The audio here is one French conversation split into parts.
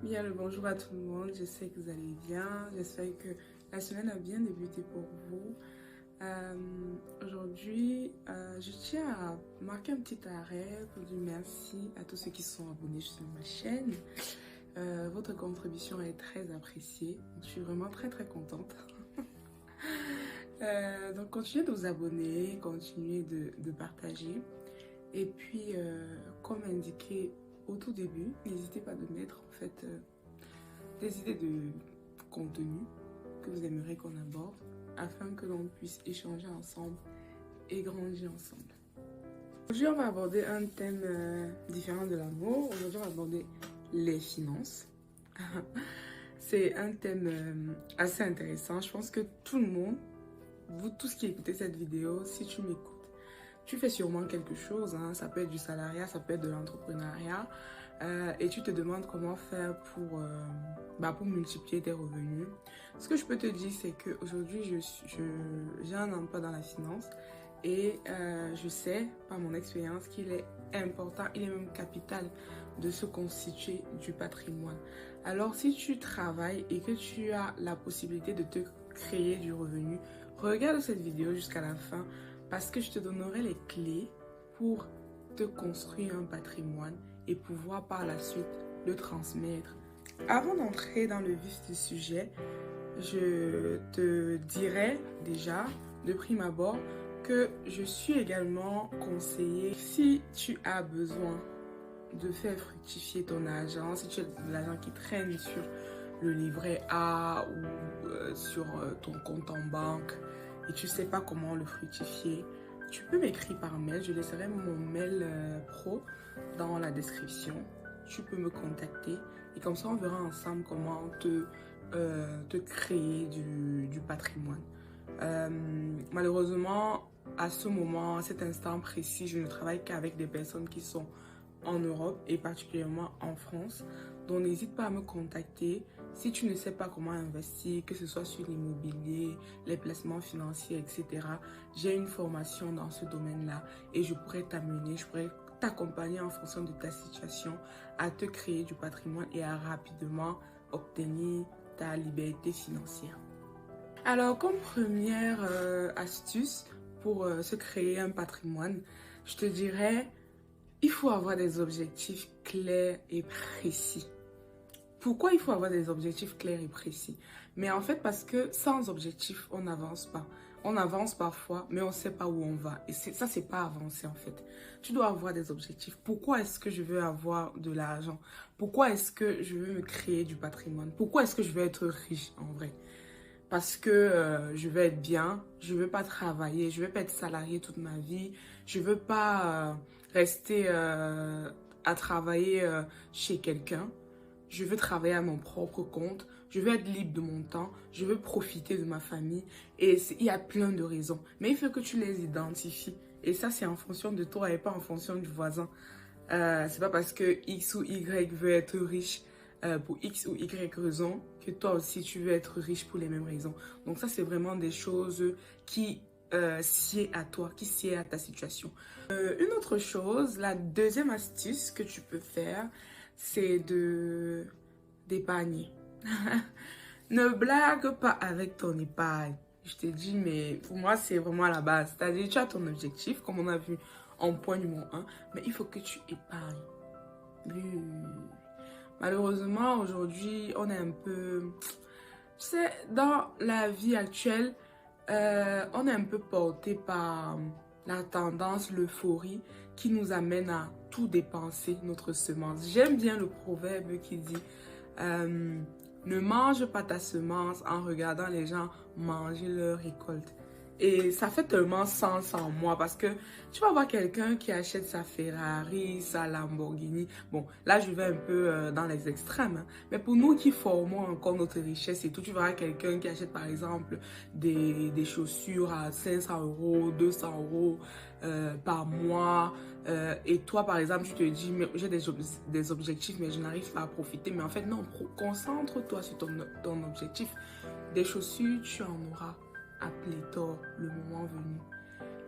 Bien le bonjour à tout le monde, j'espère que vous allez bien, j'espère que la semaine a bien débuté pour vous. Aujourd'hui, je tiens à marquer un petit arrêt pour dire merci à tous ceux qui sont abonnés sur ma chaîne. Votre contribution est très appréciée, je suis vraiment très contente. Donc continuez de vous abonner, continuez de partager. Et puis, comme indiqué au tout début, n'hésitez pas de mettre en fait des idées de contenu que vous aimeriez qu'on aborde afin que l'on puisse échanger ensemble et grandir ensemble. Aujourd'hui, on va aborder un thème différent de l'amour. Aujourd'hui, on va aborder les finances. C'est un thème assez intéressant. Je pense que tout le monde, vous tous qui écoutez cette vidéo, si tu m'écoutes, tu fais sûrement quelque chose, hein. Ça peut être du salariat, ça peut être de l'entrepreneuriat, et tu te demandes comment faire pour multiplier tes revenus. Ce que je peux te dire, c'est qu'aujourd'hui, j'ai un emploi dans la finance et je sais, par mon expérience, qu'il est important, il est même capital de se constituer du patrimoine. Alors, si tu travailles et que tu as la possibilité de te créer du revenu, regarde cette vidéo jusqu'à la fin, parce que je te donnerai les clés pour te construire un patrimoine et pouvoir par la suite le transmettre. Avant d'entrer dans le vif du sujet, je te dirai déjà de prime abord que je suis également conseillée. Si tu as besoin de faire fructifier ton argent, si tu as de l'argent qui traîne sur le livret A ou sur ton compte en banque, et tu sais pas comment le fructifier, tu peux m'écrire par mail. Je laisserai mon mail pro dans la description. Tu peux me contacter et comme ça on verra ensemble comment te créer du patrimoine. Malheureusement, à ce moment, à cet instant précis, je ne travaille qu'avec des personnes qui sont en Europe et particulièrement en France. Donc n'hésite pas à me contacter si tu ne sais pas comment investir, que ce soit sur l'immobilier, les placements financiers, etc. J'ai une formation dans ce domaine-là et je pourrais t'amener, je pourrais t'accompagner en fonction de ta situation à te créer du patrimoine et à rapidement obtenir ta liberté financière. Alors, comme première astuce pour se créer un patrimoine, je te dirais, il faut avoir des objectifs clairs et précis. Pourquoi il faut avoir des objectifs clairs et précis? Mais en fait, parce que sans objectif, on n'avance pas. On avance parfois, mais on ne sait pas où on va. Et ça, c'est pas avancer en fait. Tu dois avoir des objectifs. Pourquoi est-ce que je veux avoir de l'argent? Pourquoi est-ce que je veux me créer du patrimoine? Pourquoi est-ce que je veux être riche en vrai? Parce que je veux être bien, je veux pas travailler, je veux pas être salarié toute ma vie, je veux pas rester à travailler chez quelqu'un. Je veux travailler à mon propre compte, je veux être libre de mon temps, je veux profiter de ma famille. Et il y a plein de raisons. Mais il faut que tu les identifies. Et ça, c'est en fonction de toi et pas en fonction du voisin. C'est pas parce que X ou Y veut être riche pour X ou Y raison que toi aussi tu veux être riche pour les mêmes raisons. Donc ça, c'est vraiment des choses qui sied à toi, qui sied à ta situation. Une autre chose, la deuxième astuce que tu peux faire, c'est d'épargner. Ne blague pas avec ton épargne. Je te dis, mais pour moi, c'est vraiment la base. C'est-à-dire, tu as ton objectif, comme on a vu en point numéro 1, mais il faut que tu épargnes. Malheureusement, aujourd'hui, on est un peu... Tu sais, dans la vie actuelle, on est un peu porté par la tendance, l'euphorie qui nous amène à tout dépenser, notre semence. J'aime bien le proverbe qui dit ne mange pas ta semence en regardant les gens manger leur récolte. Et ça fait tellement sens en moi parce que tu vas voir quelqu'un qui achète sa Ferrari, sa Lamborghini. Bon, là, je vais un peu dans les extrêmes. Hein. Mais pour nous qui formons encore notre richesse et tout, tu vas voir quelqu'un qui achète par exemple des chaussures à 500 euros, 200 euros par mois. Et toi, par exemple, tu te dis, j'ai des objectifs, mais je n'arrive pas à profiter. Mais en fait, non, concentre-toi sur ton objectif. Des chaussures, tu en auras à pléthore le moment venu.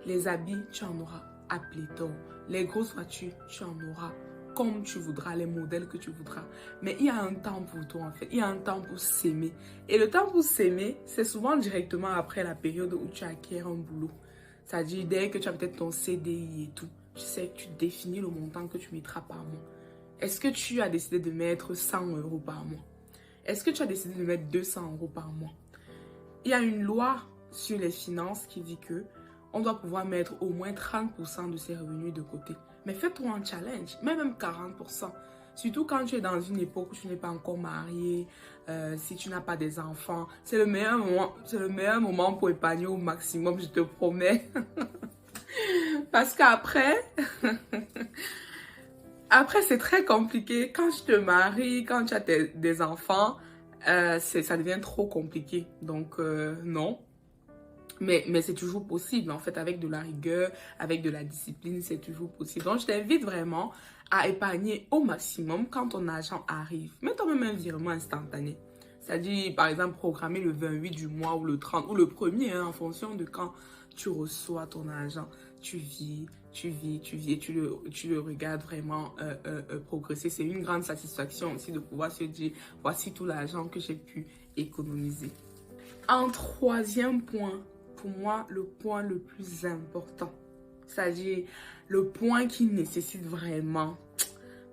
Les habits, tu en auras à pléthore. Les grosses voitures, tu en auras comme tu voudras, les modèles que tu voudras. Mais il y a un temps pour toi en fait, il y a un temps pour s'aimer. Et le temps pour s'aimer, c'est souvent directement après la période où tu acquiers un boulot. C'est-à-dire dès que tu as peut-être ton CDI et tout, tu sais que tu définis le montant que tu mettras par mois. Est-ce que tu as décidé de mettre 100 € par mois? Est-ce que tu as décidé de mettre 200 € par mois? Il y a une loi sur les finances qui dit que on doit pouvoir mettre au moins 30% de ses revenus de côté. Mais fais-toi un challenge, même 40%. Surtout quand tu es dans une époque où tu n'es pas encore marié, si tu n'as pas des enfants. C'est le meilleur moment pour épargner au maximum, je te promets. Parce qu'après, c'est très compliqué. Quand tu te maries, quand tu as des enfants, ça devient trop compliqué. Donc, non. Mais c'est toujours possible, en fait, avec de la rigueur, avec de la discipline, c'est toujours possible. Donc, je t'invite vraiment à épargner au maximum quand ton argent arrive. Mets toi-même un virement instantané. C'est-à-dire, par exemple, programmer le 28 du mois ou le 30 ou le premier, hein, en fonction de quand tu reçois ton argent. Tu vis et tu le regardes vraiment progresser. C'est une grande satisfaction aussi de pouvoir se dire, voici tout l'argent que j'ai pu économiser. En troisième point, pour moi, le point le plus important, c'est-à-dire le point qui nécessite vraiment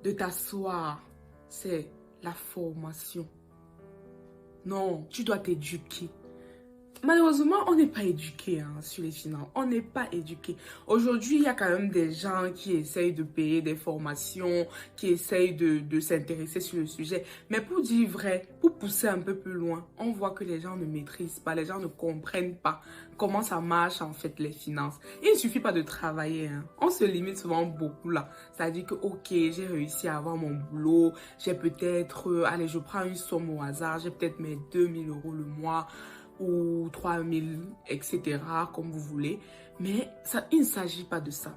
de t'asseoir, c'est la formation. Non, tu dois t'éduquer. Malheureusement, on n'est pas éduqué hein, sur les finances. On n'est pas éduqué. Aujourd'hui, il y a quand même des gens qui essayent de payer des formations, qui essayent de s'intéresser sur le sujet. Mais pour dire vrai, pour pousser un peu plus loin, on voit que les gens ne maîtrisent pas, les gens ne comprennent pas comment ça marche en fait les finances. Il ne suffit pas de travailler. Hein. On se limite souvent beaucoup là. C'est-à-dire que ok, j'ai réussi à avoir mon boulot, j'ai peut-être, allez, je prends une somme au hasard, j'ai peut-être mes 2000 € le mois ou 3000, etc., comme vous voulez. Mais ça, il ne s'agit pas de ça.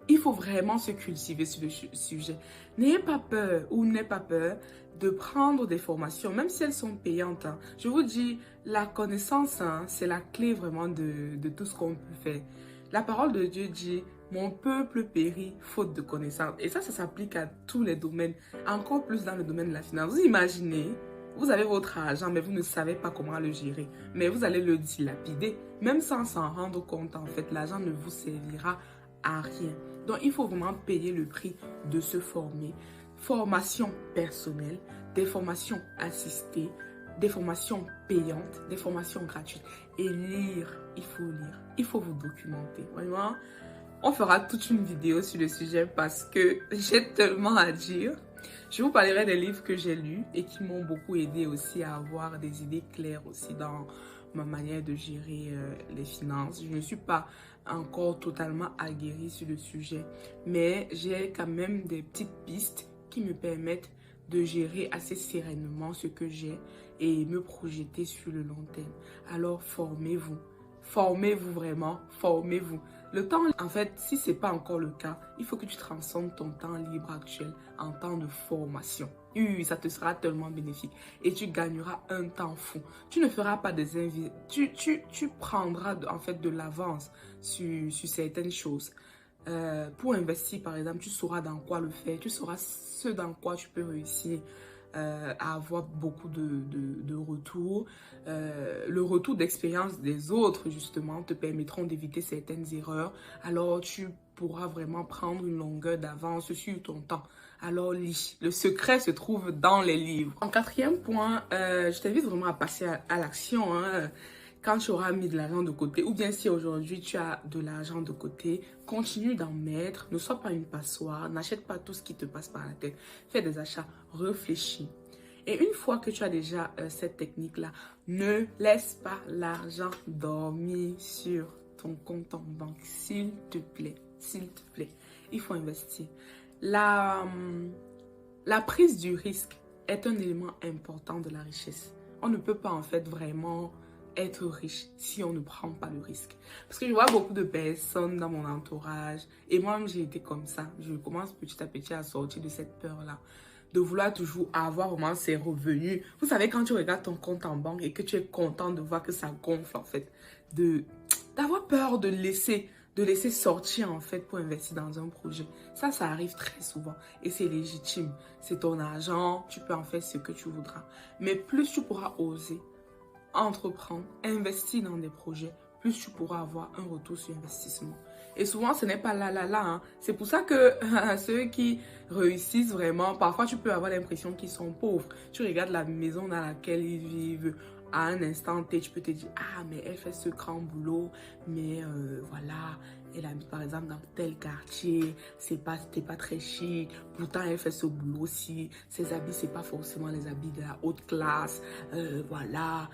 Il faut vraiment se cultiver sur le sujet. N'ayez pas peur ou n'ayez pas peur de prendre des formations, même si elles sont payantes. Hein. Je vous dis, la connaissance, hein, c'est la clé vraiment de tout ce qu'on peut faire. La parole de Dieu dit, mon peuple périt faute de connaissance. Et ça s'applique à tous les domaines, encore plus dans le domaine de la finance. Vous imaginez, vous avez votre argent, mais vous ne savez pas comment le gérer. Mais vous allez le dilapider. Même sans s'en rendre compte, en fait, l'argent ne vous servira à rien. Donc, il faut vraiment payer le prix de se former. Formation personnelle, des formations assistées, des formations payantes, des formations gratuites. Et lire, il faut lire. Il faut vous documenter. Vraiment, on fera toute une vidéo sur le sujet parce que j'ai tellement à dire. Je vous parlerai des livres que j'ai lus et qui m'ont beaucoup aidé aussi à avoir des idées claires aussi dans ma manière de gérer les finances. Je ne suis pas encore totalement aguerrie sur le sujet, mais j'ai quand même des petites pistes qui me permettent de gérer assez sereinement ce que j'ai et me projeter sur le long terme. Alors formez-vous. Formez-vous vraiment, formez-vous. Le temps, en fait, si ce n'est pas encore le cas, il faut que tu transformes ton temps libre actuel en temps de formation. Oui, ça te sera tellement bénéfique et tu gagneras un temps fou. Tu ne feras pas des tu prendras en fait de l'avance sur certaines choses. Pour investir, par exemple, tu sauras dans quoi le faire, tu sauras ce dans quoi tu peux réussir. À avoir beaucoup de retours. Le retour d'expérience des autres, justement, te permettront d'éviter certaines erreurs. Alors, tu pourras vraiment prendre une longueur d'avance sur ton temps. Alors, lis. Le secret se trouve dans les livres. En quatrième point, je t'invite vraiment à passer à l'action. Hein. Quand tu auras mis de l'argent de côté, ou bien si aujourd'hui tu as de l'argent de côté, continue d'en mettre, ne sois pas une passoire, n'achète pas tout ce qui te passe par la tête, fais des achats réfléchis. Et une fois que tu as déjà cette technique-là, ne laisse pas l'argent dormir sur ton compte en banque, s'il te plaît, s'il te plaît. Il faut investir. La prise du risque est un élément important de la richesse. On ne peut pas en fait vraiment être riche si on ne prend pas le risque. Parce que je vois beaucoup de personnes dans mon entourage et moi-même j'ai été comme ça. Je commence petit à petit à sortir de cette peur-là. De vouloir toujours avoir vraiment ses revenus. Vous savez, quand tu regardes ton compte en banque et que tu es content de voir que ça gonfle en fait. D'avoir peur de laisser de laisser sortir en fait pour investir dans un projet. Ça arrive très souvent et c'est légitime. C'est ton argent, tu peux en faire ce que tu voudras. Mais plus tu pourras oser entreprendre, investir dans des projets, plus tu pourras avoir un retour sur investissement. Et souvent, ce n'est pas là. Hein. C'est pour ça que ceux qui réussissent vraiment, parfois tu peux avoir l'impression qu'ils sont pauvres. Tu regardes la maison dans laquelle ils vivent. À un instant T, tu peux te dire, ah, mais elle fait ce grand boulot, mais voilà, elle habite par exemple dans tel quartier, c'était pas très chic, pourtant elle fait ce boulot-ci, ses habits, c'est pas forcément les habits de la haute classe, voilà,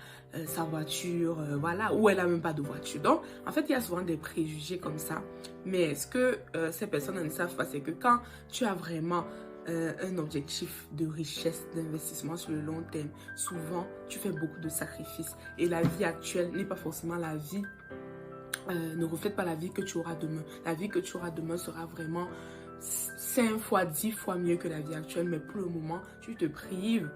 sa voiture, voilà, ou elle a même pas de voiture. Donc, en fait, il y a souvent des préjugés comme ça, mais ce que ces personnes ne savent pas, c'est que quand tu as vraiment un objectif de richesse, d'investissement sur le long terme, souvent tu fais beaucoup de sacrifices et la vie actuelle n'est pas forcément la vie, ne reflète pas la vie que tu auras demain. La vie que tu auras demain sera vraiment 5 fois, 10 fois mieux que la vie actuelle, mais pour le moment tu te prives,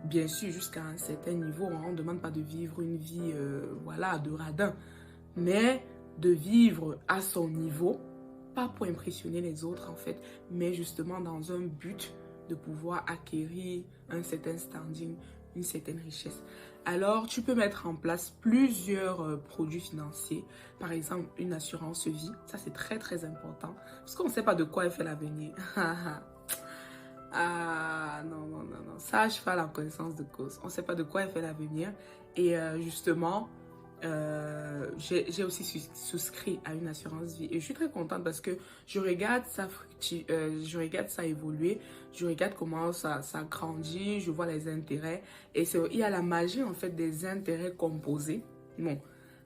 bien sûr jusqu'à un certain niveau, hein. On ne demande pas de vivre une vie voilà, de radin, mais de vivre à son niveau, pas pour impressionner les autres en fait, mais justement dans un but de pouvoir acquérir un certain standing, une certaine richesse. Alors, tu peux mettre en place plusieurs produits financiers, par exemple une assurance vie, ça c'est très très important, parce qu'on ne sait pas de quoi elle fait l'avenir. Ah non, ça je fais la connaissance de cause, on ne sait pas de quoi elle fait l'avenir, et justement, j'ai aussi souscrit à une assurance vie et je suis très contente parce que je regarde je regarde ça évoluer, je regarde comment ça grandit, je vois les intérêts et il y a la magie en fait des intérêts composés. Bon,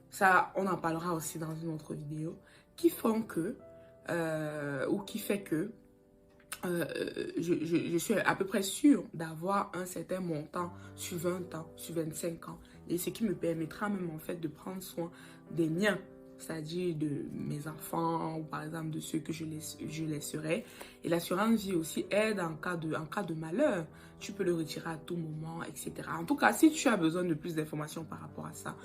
ça on en parlera aussi dans une autre vidéo qui font que ou qui fait que je suis à peu près sûre d'avoir un certain montant sur 20 ans, sur 25 ans. Et ce qui me permettra même en fait de prendre soin des miens, c'est-à-dire de mes enfants ou par exemple de ceux que je laisserai. Et l'assurance vie aussi aide en cas de malheur. Tu peux le retirer à tout moment, etc. En tout cas, si tu as besoin de plus d'informations par rapport à ça,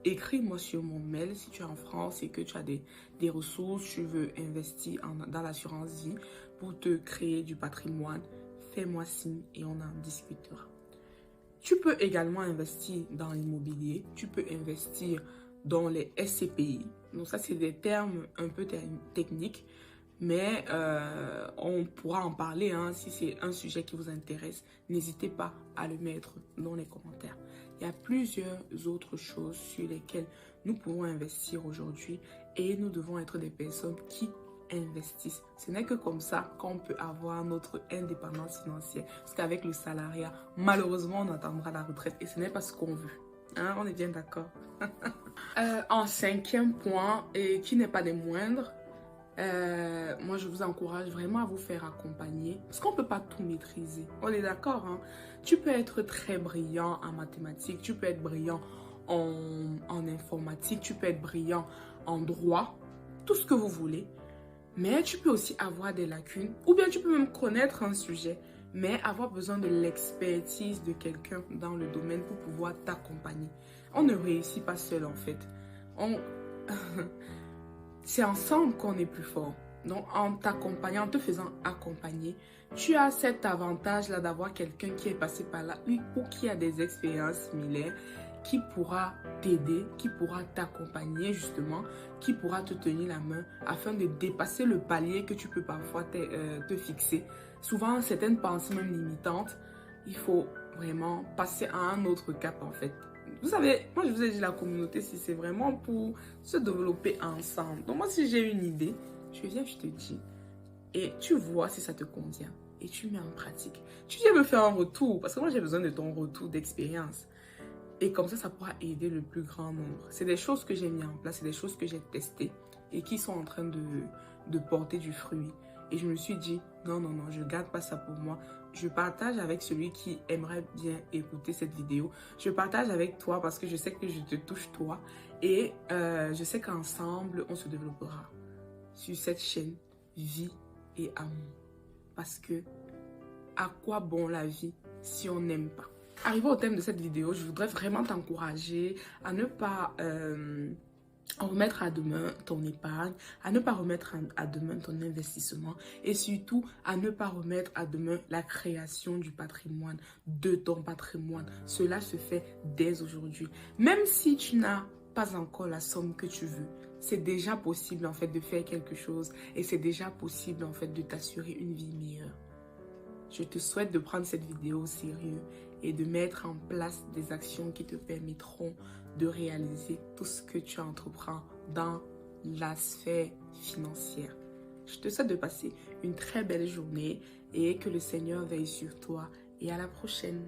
écris-moi sur mon mail si tu es en France et que tu as des ressources, tu veux investir dans l'assurance vie pour te créer du patrimoine, fais-moi signe et on en discutera. Tu peux également investir dans l'immobilier, tu peux investir dans les SCPI. Donc ça, c'est des termes un peu techniques, mais on pourra en parler hein, si c'est un sujet qui vous intéresse. N'hésitez pas à le mettre dans les commentaires. Il y a plusieurs autres choses sur lesquelles nous pouvons investir aujourd'hui et nous devons être des personnes qui investissent. Ce n'est que comme ça qu'on peut avoir notre indépendance financière. Parce qu'avec le salariat, malheureusement, on attendra la retraite et ce n'est pas ce qu'on veut. Hein, on est bien d'accord. En cinquième point, et qui n'est pas des moindres, moi je vous encourage vraiment à vous faire accompagner. Parce qu'on ne peut pas tout maîtriser. On est d'accord, hein? Tu peux être très brillant en mathématiques, tu peux être brillant en informatique, tu peux être brillant en droit, tout ce que vous voulez. Mais tu peux aussi avoir des lacunes ou bien tu peux même connaître un sujet, mais avoir besoin de l'expertise de quelqu'un dans le domaine pour pouvoir t'accompagner. On ne réussit pas seul en fait. C'est ensemble qu'on est plus fort. Donc en t'accompagnant, en te faisant accompagner, tu as cet avantage-là d'avoir quelqu'un qui est passé par là ou qui a des expériences similaires, qui pourra t'aider, qui pourra t'accompagner justement, qui pourra te tenir la main afin de dépasser le palier que tu peux parfois te fixer. Souvent, certaines pensées même limitantes, il faut vraiment passer à un autre cap en fait. Vous savez, moi je vous ai dit la communauté, c'est vraiment pour se développer ensemble. Donc moi si j'ai une idée, je viens, je te dis, et tu vois si ça te convient et tu mets en pratique. Tu viens me faire un retour parce que moi j'ai besoin de ton retour d'expérience. Et comme ça pourra aider le plus grand nombre. C'est des choses que j'ai mis en place, c'est des choses que j'ai testées et qui sont en train de porter du fruit. Et je me suis dit, non, je ne garde pas ça pour moi. Je partage avec celui qui aimerait bien écouter cette vidéo. Je partage avec toi parce que je sais que je te touche toi. Et je sais qu'ensemble, on se développera sur cette chaîne vie et amour. Parce que à quoi bon la vie si on n'aime pas? Arrivé au thème de cette vidéo, je voudrais vraiment t'encourager à ne pas remettre à demain ton épargne, à ne pas remettre à demain ton investissement et surtout à ne pas remettre à demain la création du patrimoine, de ton patrimoine. Cela se fait dès aujourd'hui. Même si tu n'as pas encore la somme que tu veux, c'est déjà possible en fait de faire quelque chose et c'est déjà possible en fait de t'assurer une vie meilleure. Je te souhaite de prendre cette vidéo au sérieux et de mettre en place des actions qui te permettront de réaliser tout ce que tu entreprends dans la sphère financière. Je te souhaite de passer une très belle journée et que le Seigneur veille sur toi et à la prochaine.